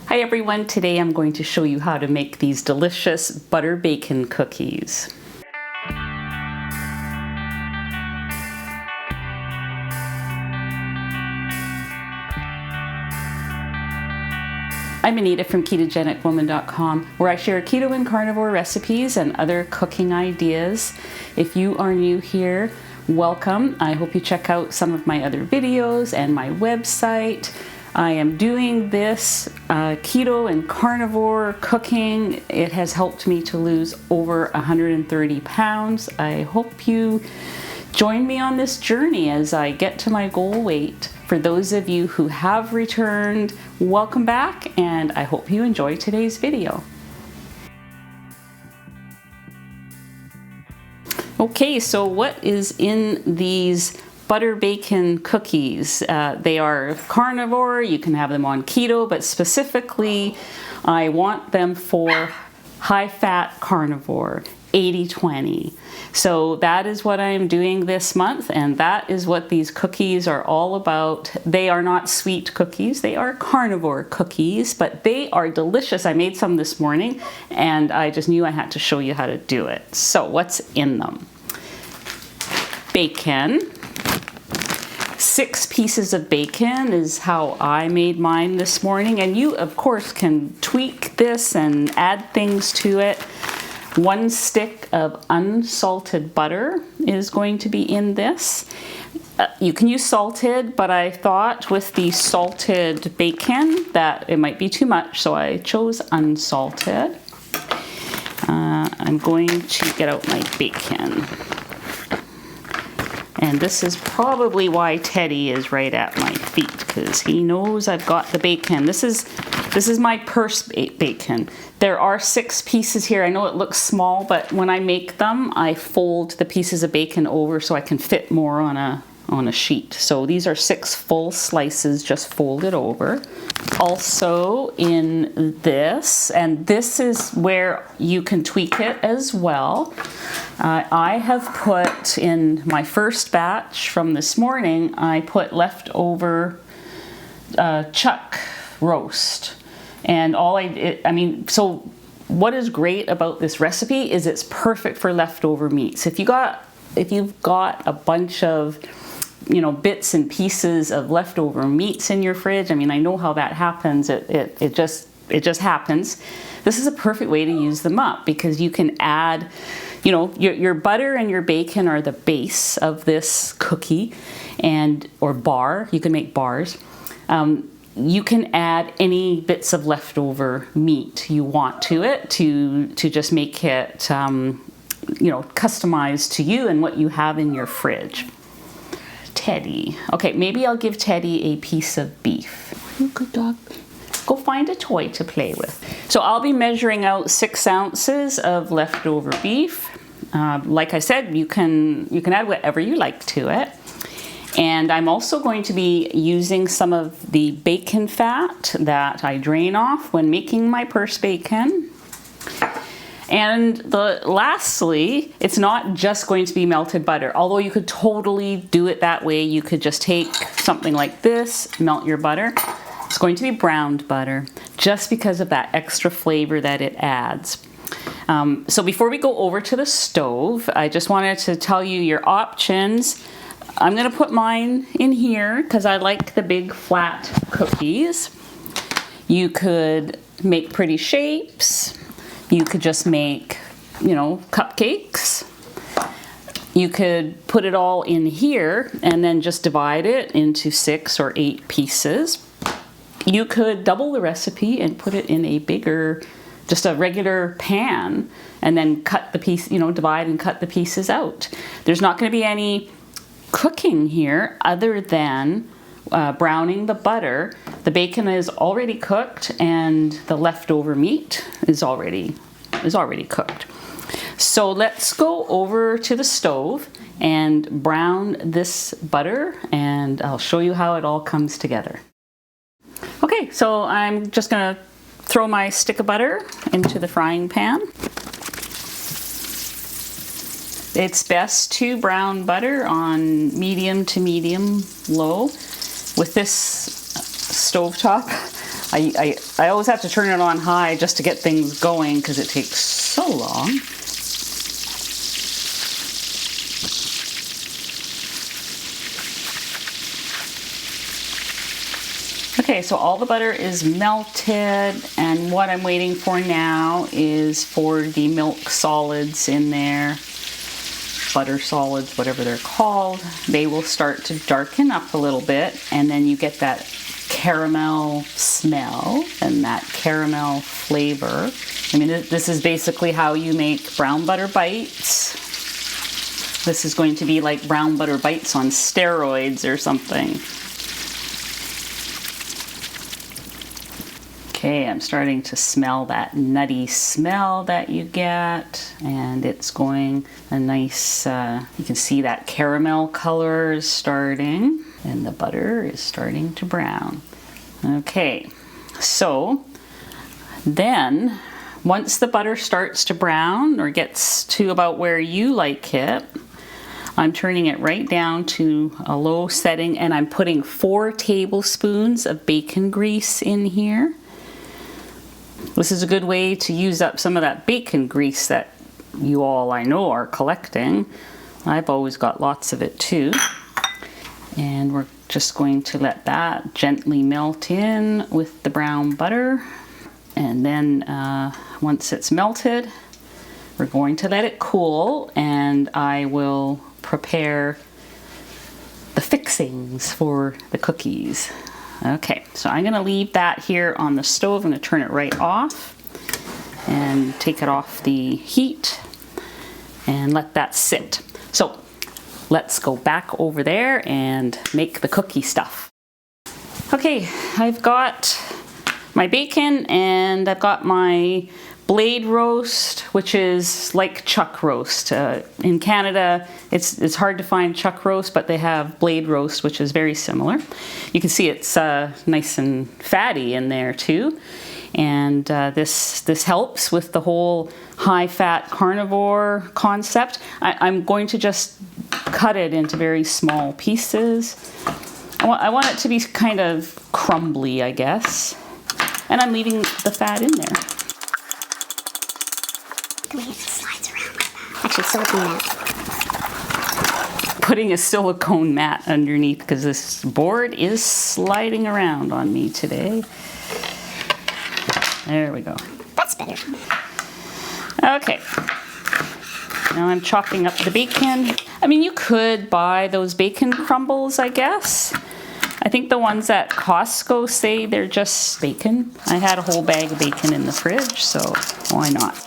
Hi everyone, today I'm going to show you how to make these delicious butter bacon cookies. I'm Anita from KetogenicWoman.com, where I share keto and carnivore recipes and other cooking ideas. If you are new here, welcome. I hope you check out some of my other videos and my website. I am doing this keto and carnivore cooking. It has helped me to lose over 130 pounds. I hope you join me on this journey as I get to my goal weight. For those of you who have returned, welcome back, and I hope you enjoy today's video. Okay, so what is in these butter bacon cookies? They are carnivore, you can have them on keto, but specifically I want them for high fat carnivore, 80-20. So that is what I'm doing this month, and that is what these cookies are all about. They are not sweet cookies, they are carnivore cookies, but they are delicious. I made some this morning and I just knew I had to show you how to do it. So what's in them? Bacon. 6 pieces of bacon is how I made mine this morning, and you of course can tweak this and add things to it. 1 stick of unsalted butter is going to be in this. You can use salted, but I thought with the salted bacon that it might be too much, so I chose unsalted. I'm going to get out my bacon. And this is probably why Teddy is right at my feet, because he knows I've got the bacon. This is my purse bacon. There are 6 pieces here. I know it looks small, but when I make them, I fold the pieces of bacon over so I can fit more on a sheet. So these are 6 full slices just folded over. Also in this, and this is where you can tweak it as well. I have put in my first batch from this morning, I put leftover chuck roast. And so what is great about this recipe is it's perfect for leftover meats. If you've got a bunch of bits and pieces of leftover meats in your fridge, I know how that happens. It just happens. This is a perfect way to use them up because you can add, your butter and your bacon are the base of this cookie or bar. You can make bars. You can add any bits of leftover meat you want to it to just make it, customized to you and what you have in your fridge. Teddy. Okay, maybe I'll give Teddy a piece of beef. Good dog. Go find a toy to play with. So I'll be measuring out 6 ounces of leftover beef. Like I said, you can add whatever you like to it. And I'm also going to be using some of the bacon fat that I drain off when making my purse bacon. And lastly, it's not just going to be melted butter, although you could totally do it that way. You could just take something like this, melt your butter. It's going to be browned butter, just because of that extra flavor that it adds. So before we go over to the stove, I just wanted to tell you your options. I'm going to put mine in here because I like the big flat cookies. You could make pretty shapes. You could just make, cupcakes. You could put it all in here and then just divide it into 6 or 8 pieces. You could double the recipe and put it in a bigger, just a regular pan, and then cut the piece, divide and cut the pieces out. There's not going to be any cooking here other than browning the butter. The bacon is already cooked and the leftover meat is already cooked. So let's go over to the stove and brown this butter, and I'll show you how it all comes together. Okay, so I'm just gonna throw my stick of butter into the frying pan. It's best to brown butter on medium to medium low. With this stovetop, I always have to turn it on high just to get things going because it takes so long. Okay, so all the butter is melted, and what I'm waiting for now is for the milk solids in there, butter solids, whatever they're called. They will start to darken up a little bit, and then you get that caramel smell and that caramel flavor. I mean, this is basically how you make brown butter bites. This is going to be like brown butter bites on steroids or something. Okay, I'm starting to smell that nutty smell that you get, and it's going a nice, you can see that caramel color is starting, and the butter is starting to brown. Okay, so then once the butter starts to brown or gets to about where you like it, I'm turning it right down to a low setting, and I'm putting 4 tablespoons of bacon grease in here. This is a good way to use up some of that bacon grease that you all, I know, are collecting. I've always got lots of it too. And we're just going to let that gently melt in with the brown butter. And then once it's melted, we're going to let it cool, and I will prepare the fixings for the cookies. Okay, so I'm going to leave that here on the stove. I'm going to turn it right off and take it off the heat and let that sit. So let's go back over there and make the cookie stuff. Okay, I've got my bacon and I've got my blade roast, which is like chuck roast. In Canada, it's hard to find chuck roast, but they have blade roast, which is very similar. You can see it's nice and fatty in there too. And this helps with the whole high fat carnivore concept. I'm going to just cut it into very small pieces. I want it to be kind of crumbly, I guess. And I'm leaving the fat in there. The way it slides around like that. Actually, silicone mat. Putting a silicone mat underneath because this board is sliding around on me today. There we go. That's better. Okay. Now I'm chopping up the bacon. I mean, you could buy those bacon crumbles, I guess. I think the ones at Costco say they're just bacon. I had a whole bag of bacon in the fridge, so why not?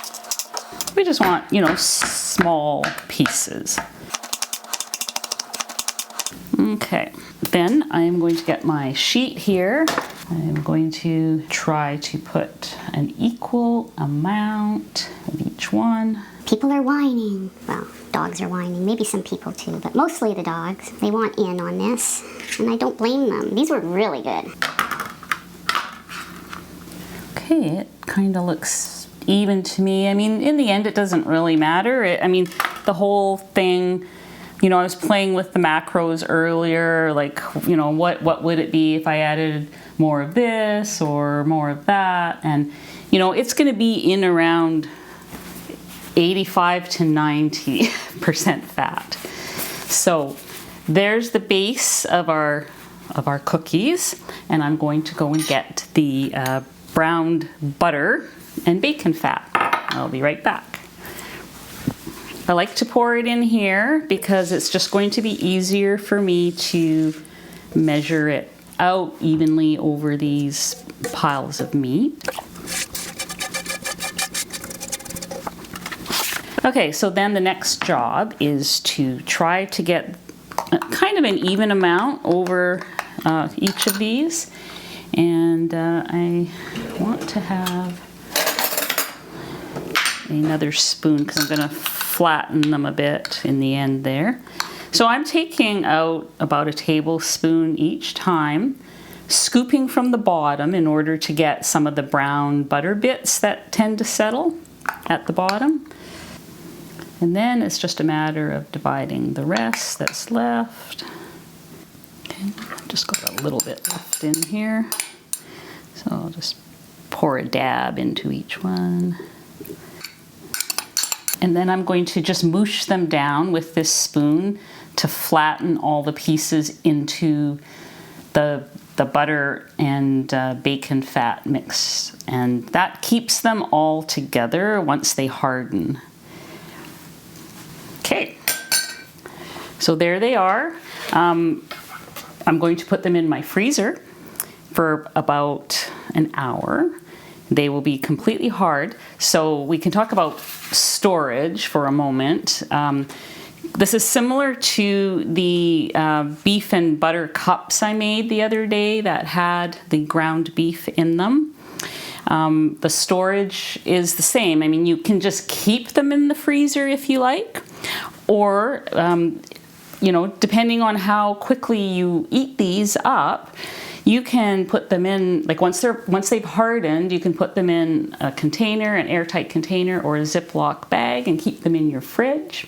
We just want, you know, small pieces. Okay, then I'm going to get my sheet here. I'm going to try to put an equal amount of each one. People are whining. Well, dogs are whining. Maybe some people too, but mostly the dogs. They want in on this, and I don't blame them. These were really good. Okay, it kind of looks even to me. I mean, in the end, it doesn't really matter. I mean, the whole thing, you know, I was playing with the macros earlier, like, you know, what would it be if I added more of this or more of that? And, you know, it's going to be in around 85 to 90% fat. So there's the base of our cookies, and I'm going to go and get the browned butter and bacon fat. I'll be right back. I like to pour it in here because it's just going to be easier for me to measure it out evenly over these piles of meat. Okay, so then the next job is to try to get kind of an even amount over each of these. And I want to have another spoon because I'm going to flatten them a bit in the end there. So I'm taking out about a tablespoon each time, scooping from the bottom in order to get some of the brown butter bits that tend to settle at the bottom. And then it's just a matter of dividing the rest that's left. Okay, I've just got a little bit left in here. So I'll just pour a dab into each one. And then I'm going to just moosh them down with this spoon to flatten all the pieces into the butter and bacon fat mix. And that keeps them all together once they harden. Okay, so there they are. I'm going to put them in my freezer for about an hour. They will be completely hard. So we can talk about storage for a moment. This is similar to the beef and butter cups I made the other day that had the ground beef in them. The storage is the same. I mean, you can just keep them in the freezer if you like, or you know, depending on how quickly you eat these up, you can put them in, like once they've hardened, you can put them in a container, an airtight container or a Ziploc bag and keep them in your fridge.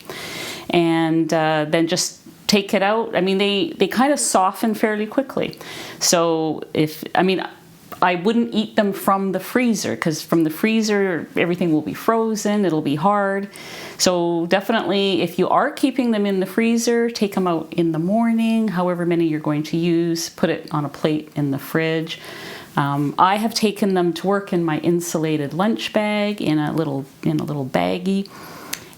And then just take it out. I mean, they kind of soften fairly quickly. So I wouldn't eat them from the freezer, because from the freezer, everything will be frozen, it'll be hard. So definitely, if you are keeping them in the freezer, take them out in the morning, however many you're going to use, put it on a plate in the fridge. I have taken them to work in my insulated lunch bag in a little baggie.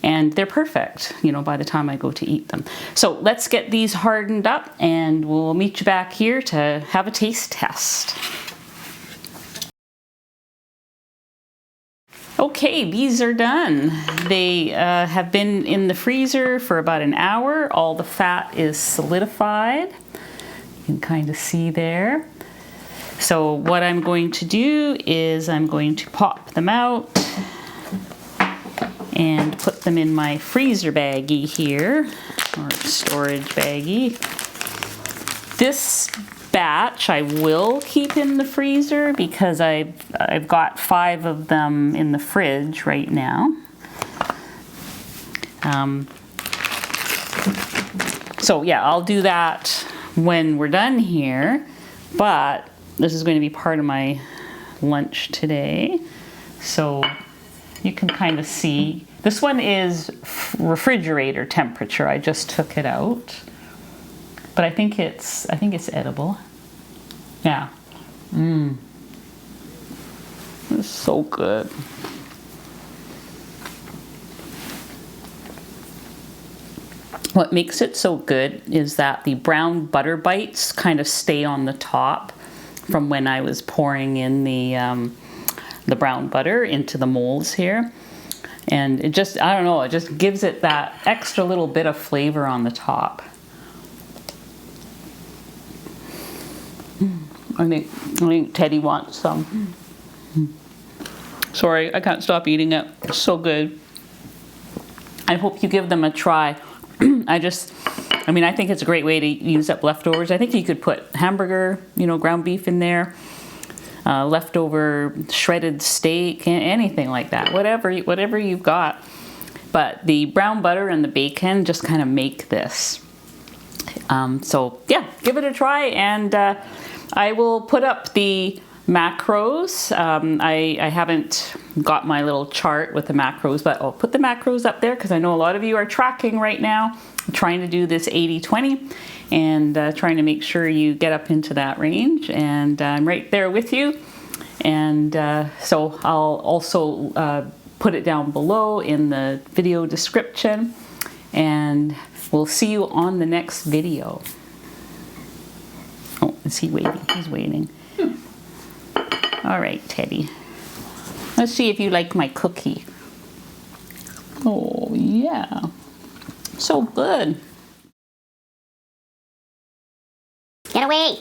And they're perfect, you know, by the time I go to eat them. So let's get these hardened up and we'll meet you back here to have a taste test. Okay, these are done. They have been in the freezer for about an hour. All the fat is solidified. You can kind of see there. So what I'm going to do is I'm going to pop them out and put them in my freezer baggie here, or storage baggie. This batch I will keep in the freezer because I've got 5 of them in the fridge right now. So yeah, I'll do that when we're done here, but this is going to be part of my lunch today. So you can kind of see, this one is refrigerator temperature. I just took it out. But I think it's edible. Yeah. It's so good. What makes it so good is that the brown butter bites kind of stay on the top from when I was pouring in the brown butter into the molds here. And it just, I don't know, it just gives it that extra little bit of flavor on the top. I think Teddy wants some. Sorry, I can't stop eating it. It's so good. I hope you give them a try. I think it's a great way to use up leftovers. I think you could put hamburger, you know, ground beef in there, leftover shredded steak, anything like that. Whatever you've got. But the brown butter and the bacon just kind of make this. So yeah, give it a try, and I will put up the macros. I haven't got my little chart with the macros, but I'll put the macros up there because I know a lot of you are tracking right now, trying to do this 80-20 and trying to make sure you get up into that range. And I'm right there with you. And so I'll also put it down below in the video description. And we'll see you on the next video. Oh, is he waiting? He's waiting. All right, Teddy. Let's see if you like my cookie. Oh, yeah. So good. Get away!